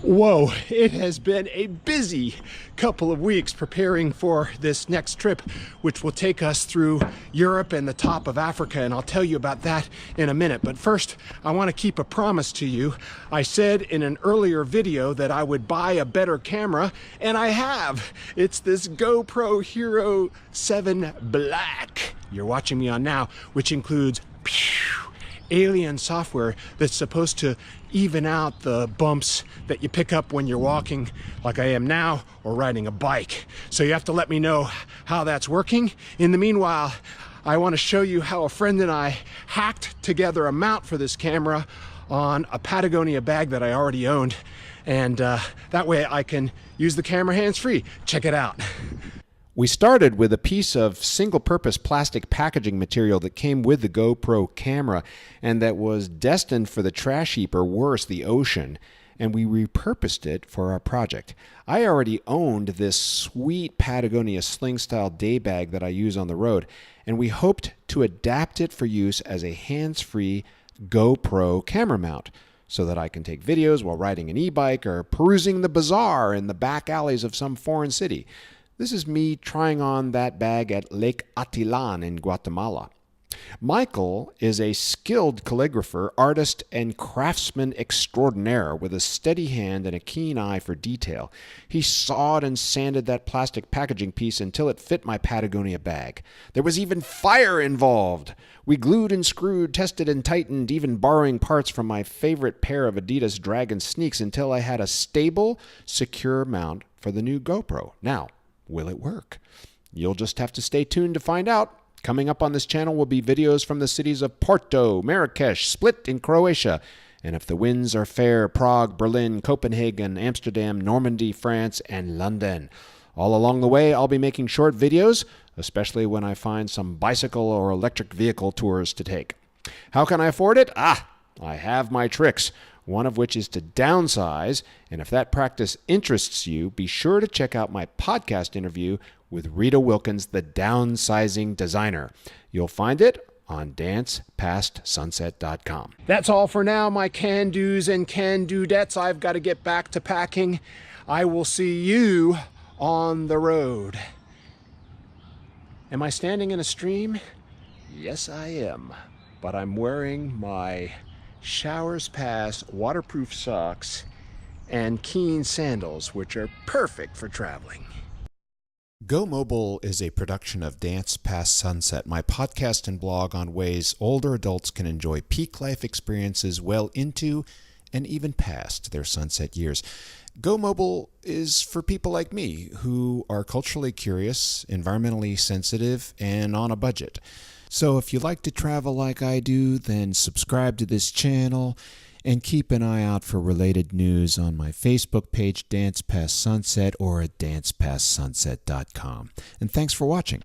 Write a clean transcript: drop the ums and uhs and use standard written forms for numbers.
Whoa, it has been a busy couple of weeks preparing for this next trip, which will take us through Europe and the top of Africa, and I'll tell you about that in a minute. But first, I want to keep a promise to you. I said in an earlier video that I would buy a better camera, and I have. It's this GoPro Hero 7 Black you're watching me on now, which includes alien software that's supposed to even out the bumps that you pick up when you're walking like I am now or riding a bike. So you have to let me know how that's working. In the meanwhile, I want to show you how a friend and I hacked together a mount for this camera on a Patagonia bag that I already owned, and that way I can use the camera hands-free. Check it out. We started with a piece of single-purpose plastic packaging material that came with the GoPro camera and that was destined for the trash heap, or worse, the ocean, and we repurposed it for our project. I already owned this sweet Patagonia sling-style day bag that I use on the road, and we hoped to adapt it for use as a hands-free GoPro camera mount so that I can take videos while riding an e-bike or perusing the Bazaar in the back alleys of some foreign city. This is me trying on that bag at Lake Atilan in Guatemala. Michael is a skilled calligrapher, artist, and craftsman extraordinaire with a steady hand and a keen eye for detail. He sawed and sanded that plastic packaging piece until it fit my Patagonia bag. There was even fire involved. We glued and screwed, tested and tightened, even borrowing parts from my favorite pair of Adidas Dragon sneaks until I had a stable, secure mount for the new GoPro. Now, will it work? You'll just have to stay tuned to find out. Coming up on this channel will be videos from the cities of Porto, Marrakesh, Split in Croatia, and if the winds are fair, Prague, Berlin, Copenhagen, Amsterdam, Normandy, France, and London. All along the way, I'll be making short videos, especially when I find some bicycle or electric vehicle tours to take. How can I afford it? I have my tricks, one of which is to downsize, and if that practice interests you, be sure to check out my podcast interview with Rita Wilkins, the downsizing designer. You'll find it on dancepastsunset.com. That's all for now, my can-dos and can-do-dettes. I've got to get back to packing. I will see you on the road. Am I standing in a stream? Yes, I am. But I'm wearing my Showers Pass waterproof socks and Keen sandals, which are perfect for traveling. Go Mobile is a production of Dance Past Sunset, my podcast and blog on ways older adults can enjoy peak life experiences well into and even past their sunset years. Go Mobile is for people like me who are culturally curious, environmentally sensitive, and on a budget. So if you like to travel like I do, then subscribe to this channel and keep an eye out for related news on my Facebook page, Dance Past Sunset, or at dancepastsunset.com. And thanks for watching.